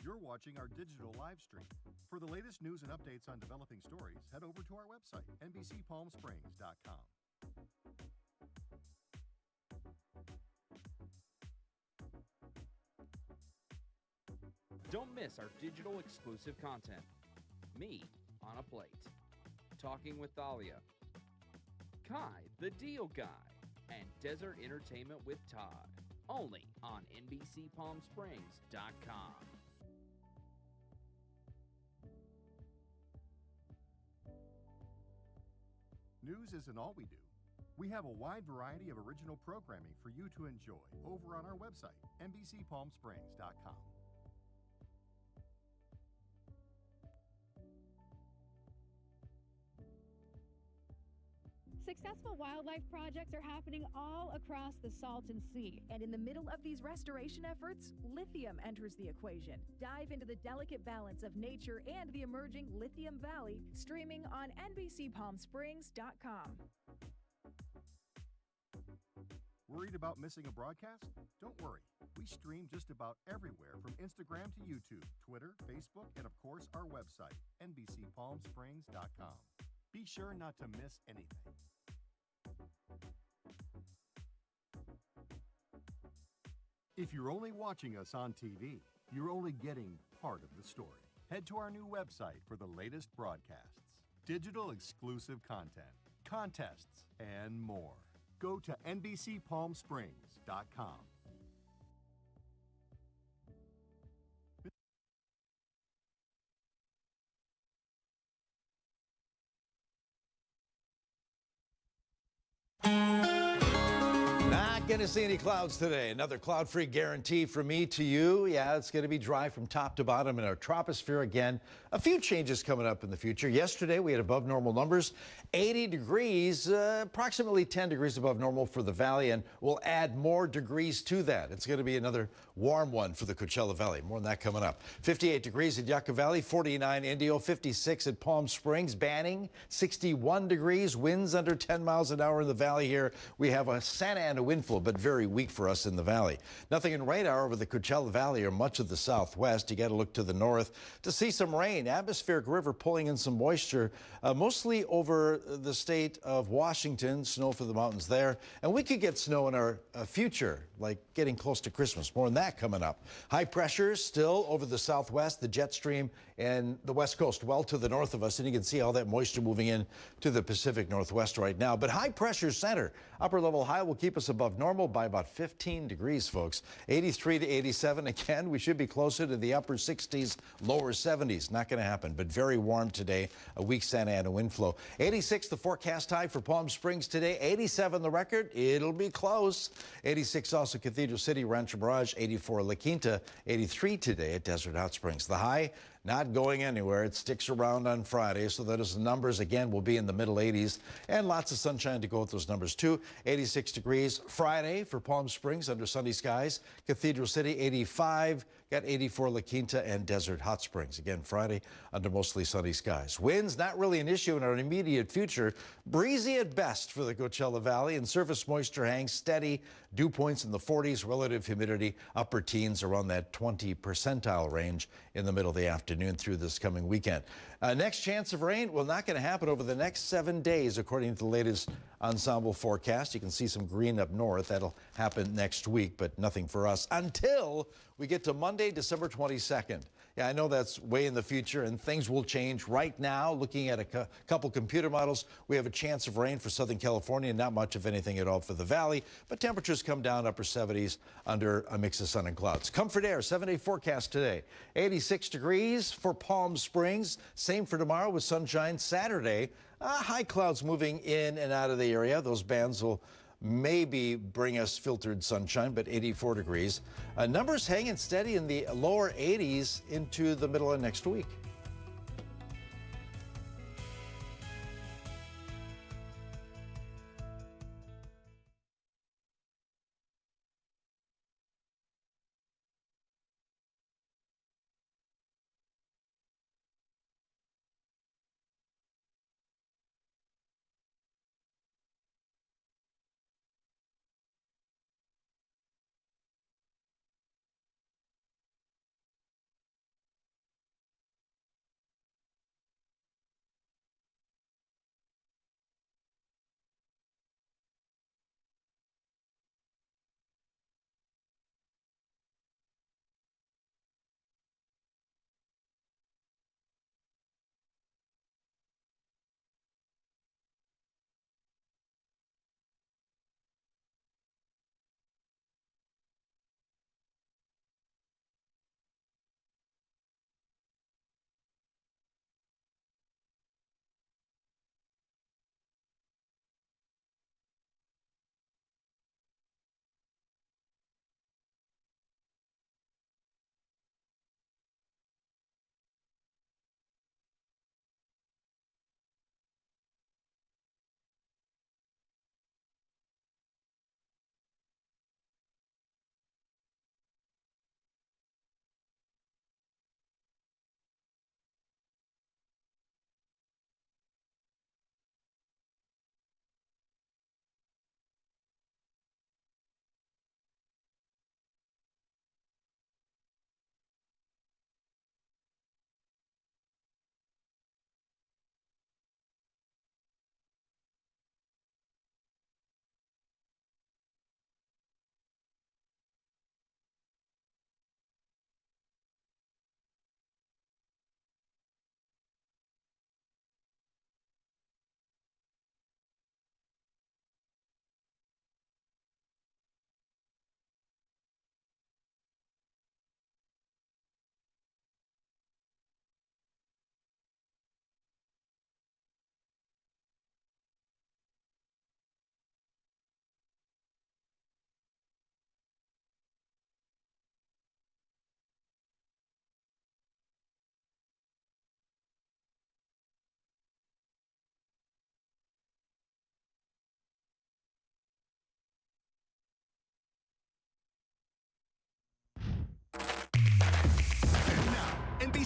You're watching our digital live stream. For the latest news and updates on developing stories, head over to our website, NBCPalmSprings.com. Don't miss our digital exclusive content. Me on a Plate, Talking with Thalia, Kai the Deal Guy, and Desert Entertainment with Todd. Only on NBCPalmSprings.com. News isn't all we do. We have a wide variety of original programming for you to enjoy over on our website, NBCPalmSprings.com. Successful wildlife projects are happening all across the Salton Sea. And in the middle of these restoration efforts, lithium enters the equation. Dive into the delicate balance of nature and the emerging Lithium Valley, streaming on NBCPalmSprings.com. Worried about missing a broadcast? Don't worry. We stream just about everywhere from Instagram to YouTube, Twitter, Facebook, and of course our website, NBCPalmSprings.com. Be sure not to miss anything. If you're only watching us on TV, you're only getting part of the story. Head to our new website for the latest broadcasts, digital exclusive content, contests, and more. Go to NBCPalmSprings.com. Not going to see any clouds today. Another cloud-free guarantee from me to you. Yeah, it's going to be dry from top to bottom in our troposphere again. A few changes coming up in the future. Yesterday, we had above normal numbers, 80 degrees, approximately 10 degrees above normal for the valley, and we'll add more degrees to that. It's going to be another warm one for the Coachella Valley. More on that coming up. 58 degrees at Yucca Valley, 49 Indio, 56 at Palm Springs, Banning, 61 degrees, winds under 10 miles an hour in the valley here. We have a Santa Ana wind flow, but very weak for us in the valley. Nothing in radar over the Coachella Valley or much of the southwest. You got to look to the north to see some rain. Atmospheric river pulling in some moisture, mostly over the state of Washington. Snow for the mountains there. And we could get snow in our future, like getting close to Christmas. More on that coming up. High pressure still over the southwest, the jet stream and the west coast well to the north of us. And you can see all that moisture moving in to the Pacific Northwest right now. But high pressure center, upper level high will keep us above normal by about 15 degrees, folks. 83 to 87. Again, we should be closer to the upper 60s, lower 70s. Not going to happen, but very warm today. A weak Santa Ana wind flow. 86 the forecast high for Palm Springs today. 87 the record. It'll be close. 86 also Cathedral City, Rancho Mirage. 84 La Quinta. 83 today at Desert Hot Springs. The high not going anywhere. It sticks around on Friday, so that is the numbers again will be in the middle 80s and lots of sunshine to go with those numbers too. 86 degrees Friday for Palm Springs under sunny skies. Cathedral City 85, got 84 La Quinta and Desert Hot Springs. Again, Friday under mostly sunny skies. Winds not really an issue in our immediate future. Breezy at best for the Coachella Valley, and surface moisture hangs steady. Dew points in the 40s, relative humidity upper teens around that 20 percentile range in the middle of the afternoon through this coming weekend. Next chance of rain, well, not going to happen over the next 7 days, according to the latest ensemble forecast. You can see some green up north. That'll happen next week, but nothing for us until we get to Monday, December 22nd. Yeah, I know that's way in the future, and things will change. Right now, looking at a couple computer models, we have a chance of rain for Southern California, not much of anything at all for the valley, but temperatures come down upper 70s under a mix of sun and clouds. Comfort Air, 7-day forecast today. 86 degrees for Palm Springs. Same for tomorrow with sunshine. Saturday, high clouds moving in and out of the area. Those bands will maybe bring us filtered sunshine, but 84 degrees. Numbers hanging steady in the lower 80s into the middle of next week.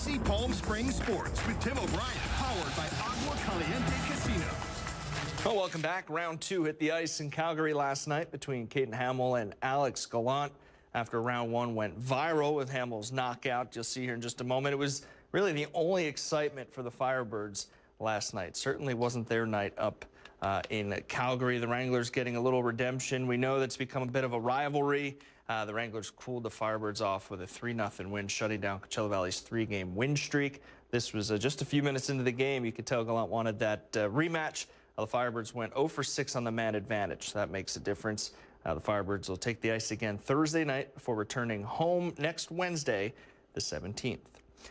NBC Palm Springs Sports with Tim O'Brien, powered by Agua Caliente Casino. Well, welcome back. Round 2 hit the ice in Calgary last night between Caden Hamill and Alex Gallant. After round 1 went viral with Hamill's knockout, you'll see here in just a moment. It was really the only excitement for the Firebirds last night. Certainly wasn't their night up in Calgary. The Wranglers getting a little redemption. We know that's become a bit of a rivalry. The Wranglers cooled the Firebirds off with a 3-0 win, shutting down Coachella Valley's 3-game win streak. This was just a few minutes into the game. You could tell Gallant wanted that rematch. The Firebirds went 0 for 6 on the man advantage. That makes a difference. The Firebirds will take the ice again Thursday night before returning home next Wednesday, the 17th.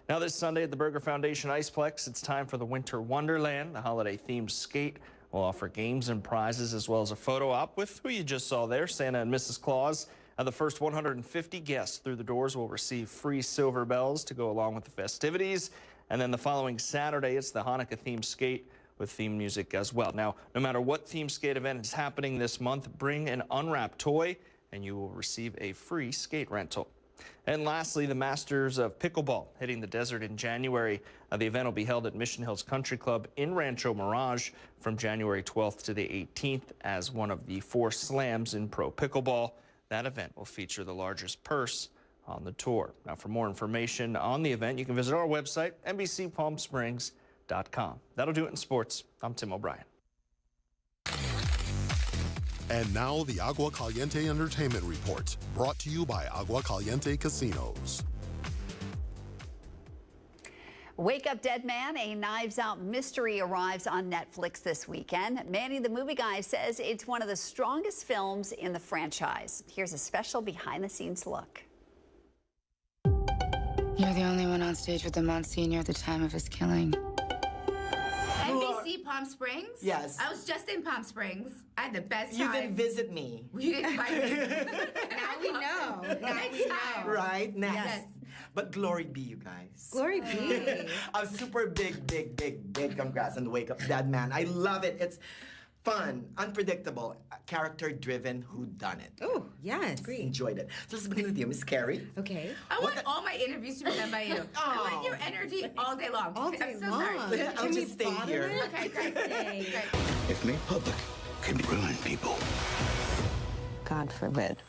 Now this Sunday at the Burger Foundation Iceplex, it's time for the Winter Wonderland. The holiday-themed skate will offer games and prizes as well as a photo op with who you just saw there, Santa and Mrs. Claus. The first 150 guests through the doors will receive free silver bells to go along with the festivities. And then the following Saturday, it's the Hanukkah-themed skate with theme music as well. Now, no matter what theme skate event is happening this month, bring an unwrapped toy and you will receive a free skate rental. And lastly, the Masters of Pickleball hitting the desert in January. The event will be held at Mission Hills Country Club in Rancho Mirage from January 12th to the 18th as one of the 4 slams in pro pickleball. That event will feature the largest purse on the tour. Now, for more information on the event, you can visit our website, NBCPalmSprings.com. That'll do it in sports. I'm Tim O'Brien. And now the Agua Caliente Entertainment Report, brought to you by Agua Caliente Casinos. Wake Up Dead Man, a Knives Out mystery arrives on Netflix this weekend. Manny the Movie Guy says it's one of the strongest films in the franchise. Here's a special behind-the-scenes look. You're the only one on stage with the Monsignor at the time of his killing. NBC Palm Springs? Yes. I was just in Palm Springs. I had the best time. You didn't visit me. You didn't invite me. Now we know. Now we know. Right? Next. Yes. But glory be, you guys. Glory be. A super big congrats on the Wake Up Dead Man. I love it. It's fun, unpredictable, character-driven whodunit. Oh, yes. Enjoyed it. So let's begin with you, Miss Carrie. Okay. I want all my interviews to be done by you. I want your energy all day long. All day I'm so long. sorry. I'll just stay here. Okay, great. If made public, can ruin people. God forbid.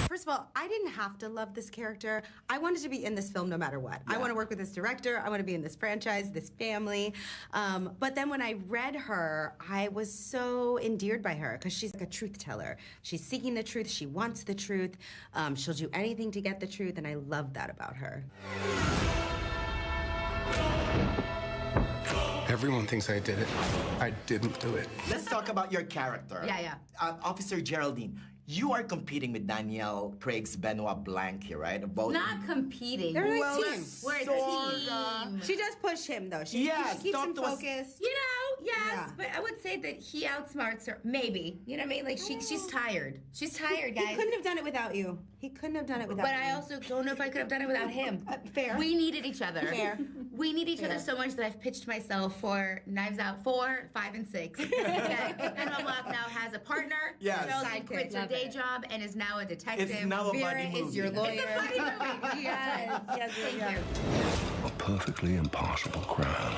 First of all, I didn't have to love this character. I wanted to be in this film no matter what. I want to work with this director. I want to be in this franchise, this family. But then when I read her, I was so endeared by her because she's like a truth teller. She's seeking the truth. She wants the truth. She'll do anything to get the truth, and I love that about her. Everyone thinks I did it. I didn't do it. Let's talk about your character. Yeah. Officer Geraldine. You are competing with Danielle Craig's Benoit Blanc here, right? Both. Not competing. They're a team. We're a team. She does push him, though. She keeps him focused. You know, yes. But I would say that he outsmarts her. Maybe. You know what I mean? Like, she's tired. She's tired, guys. He couldn't have done it without you. He couldn't have done it without you. But I also don't know if I could have done it without him. Fair. We needed each other. Fair. We need each other so much that I've pitched myself for Knives Out 4, 5, and 6. Okay. Benoit Blanc now has a partner. Yes. Geraldine quits her day job and is now a detective. It's now a Vera buddy movie. is your lawyer. It's a buddy movie. Yes. Thank you. A perfectly impossible crime.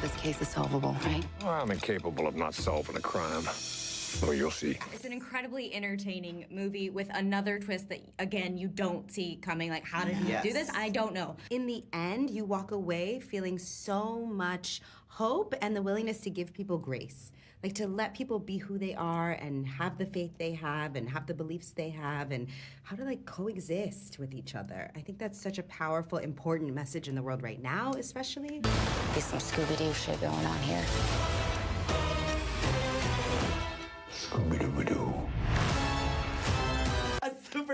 This case is solvable, right? Well, I'm incapable of not solving a crime. Oh, you'll see. It's an incredibly entertaining movie with another twist that, again, you don't see coming. Like, how did he do this? I don't know. In the end, you walk away feeling so much hope and the willingness to give people grace. Like, to let people be who they are and have the faith they have and have the beliefs they have and how to, like, coexist with each other. I think that's such a powerful, important message in the world right now, especially. There's some Scooby-Doo shit going on here. Scooby-Doo. A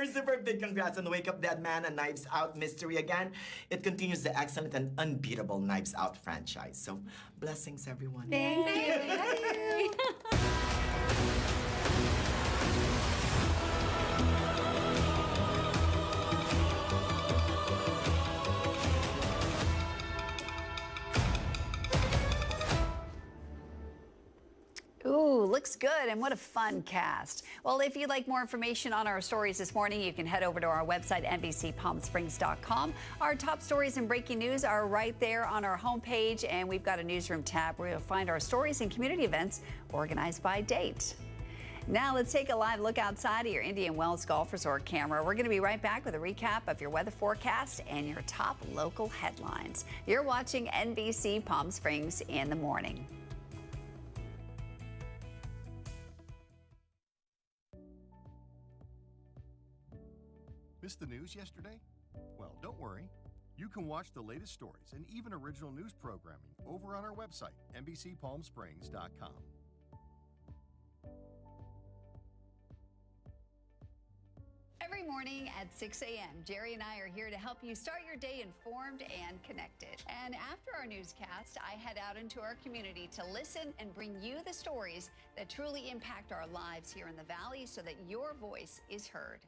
super big congrats on the Wake Up Dead Man and Knives Out mystery again. It continues the excellent and unbeatable Knives Out franchise. So, blessings, everyone. Thank you. Ooh, looks good. good, and what a fun cast. Well, if you'd like more information on our stories this morning, you can head over to our website, NBCPalmSprings.com. Our top stories and breaking news are right there on our homepage, and we've got a newsroom tab where you'll find our stories and community events organized by date. Now let's take a live look outside of your Indian Wells Golf Resort camera. We're going to be right back with a recap of your weather forecast and your top local headlines. You're watching NBC Palm Springs in the morning. Missed the news yesterday? Well, don't worry. You can watch the latest stories and even original news programming over on our website, NBCPalmSprings.com. Every morning at 6 a.m., Jerry and I are here to help you start your day informed and connected. And after our newscast, I head out into our community to listen and bring you the stories that truly impact our lives here in the Valley so that your voice is heard.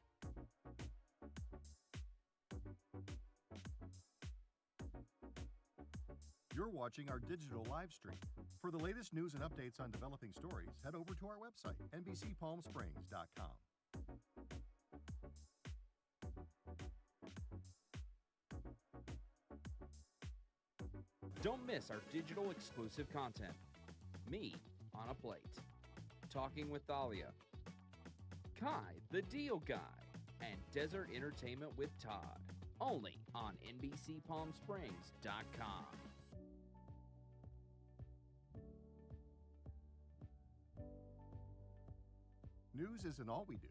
You're watching our digital live stream. For the latest news and updates on developing stories, head over to our website, NBCPalmSprings.com. Don't miss our digital exclusive content. Me on a Plate, Talking with Thalia, Kai the Deal Guy, and Desert Entertainment with Todd. Only on NBCPalmSprings.com. News isn't all we do.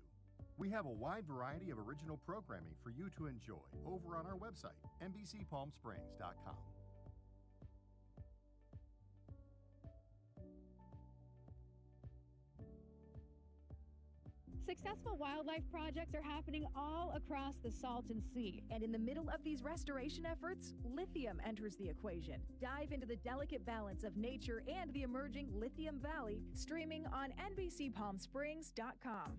We have a wide variety of original programming for you to enjoy over on our website, NBCPalmSprings.com. Successful wildlife projects are happening all across the Salton Sea. And in the middle of these restoration efforts, lithium enters the equation. Dive into the delicate balance of nature and the emerging Lithium Valley, streaming on NBCPalmSprings.com.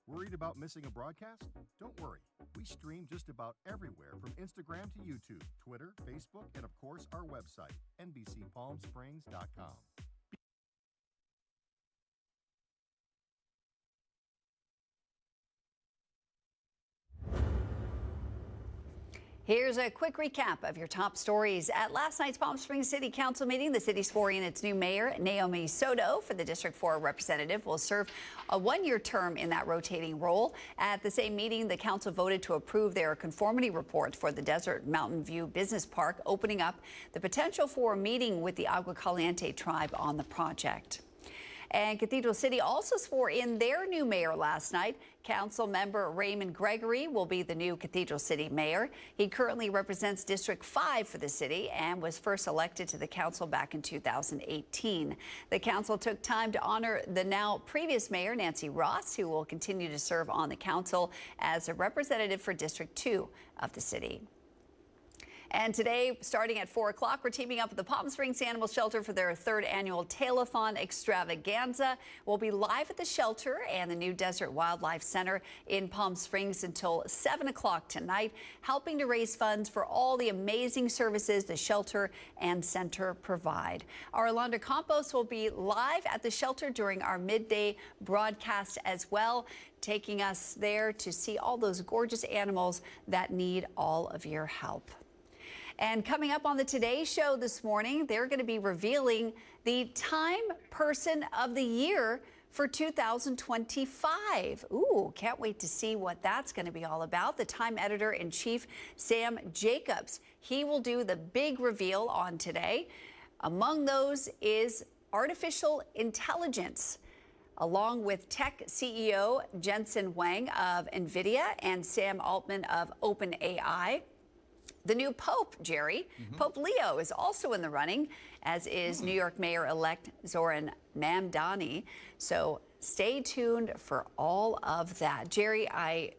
Worried about missing a broadcast? Don't worry. We stream just about everywhere from Instagram to YouTube, Twitter, Facebook, and of course our website, NBCPalmSprings.com. Here's a quick recap of your top stories. At last night's Palm Springs City Council meeting, the city swore in its new mayor, Naomi Soto, for the District 4 representative, will serve a one-year term in that rotating role. At the same meeting, the council voted to approve their conformity report for the Desert Mountain View Business Park, opening up the potential for a meeting with the Agua Caliente tribe on the project. And Cathedral City also swore in their new mayor last night. Council member Raymond Gregory will be the new Cathedral City mayor. He currently represents District 5 for the city and was first elected to the council back in 2018. The council took time to honor the now previous mayor, Nancy Ross, who will continue to serve on the council as a representative for District 2 of the city. And today, starting at 4 o'clock, we're teaming up with the Palm Springs Animal Shelter for their third annual Tailathon Extravaganza. We'll be live at the shelter and the new Desert Wildlife Center in Palm Springs until 7 o'clock tonight, helping to raise funds for all the amazing services the shelter and center provide. Our Alondra Campos will be live at the shelter during our midday broadcast as well, taking us there to see all those gorgeous animals that need all of your help. And coming up on the Today Show this morning, they're going to be revealing the Time Person of the Year for 2025. Ooh, can't wait to see what that's going to be all about. The Time Editor-in-Chief, Sam Jacobs, he will do the big reveal on today. Among those is artificial intelligence, along with tech CEO Jensen Huang of NVIDIA and Sam Altman of OpenAI. The new Pope, Jerry, Pope Leo, is also in the running, as is New York Mayor-elect Zoran Mamdani. So stay tuned for all of that. Jerry, I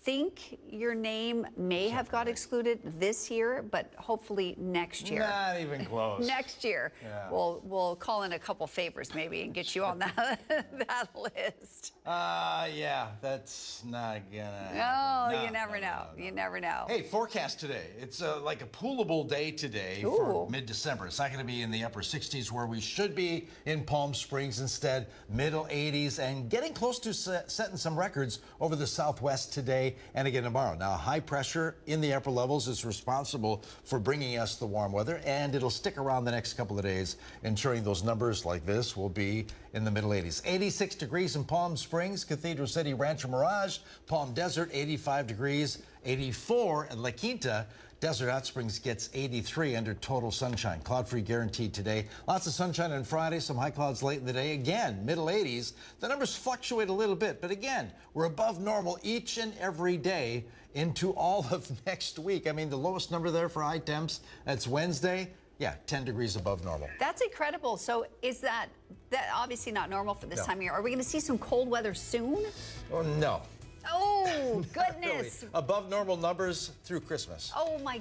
think your name may have got excluded this year, but hopefully next year. Not even close. Next year, Yeah. we'll call in a couple favors maybe and get you on that list. Yeah, that's not gonna happen. No, you never know. You never know. Hey, forecast today. It's like a poolable day today for mid-December. It's not going to be in the upper 60s where we should be in Palm Springs. Instead, middle 80s and getting close to setting some records over the southwest today and again tomorrow. Now, high pressure in the upper levels is responsible for bringing us the warm weather, and it'll stick around the next couple of days, ensuring those numbers like this will be in the middle 80s. 86 degrees in Palm Springs, Cathedral City, Rancho Mirage, Palm Desert, 85 degrees, 84 in La Quinta. Desert Hot Springs gets 83 under total sunshine. Cloud-free guaranteed today. Lots of sunshine on Friday, some high clouds late in the day. Again, middle 80s. The numbers fluctuate a little bit, but again, we're above normal each and every day into all of next week. I mean, the lowest number there for high temps, that's Wednesday. Yeah, 10 degrees above normal. That's incredible. So is that obviously not normal for this time of year? Are we going to see some cold weather soon? Oh, no. Oh, goodness. Really. Above normal numbers through Christmas. Oh, my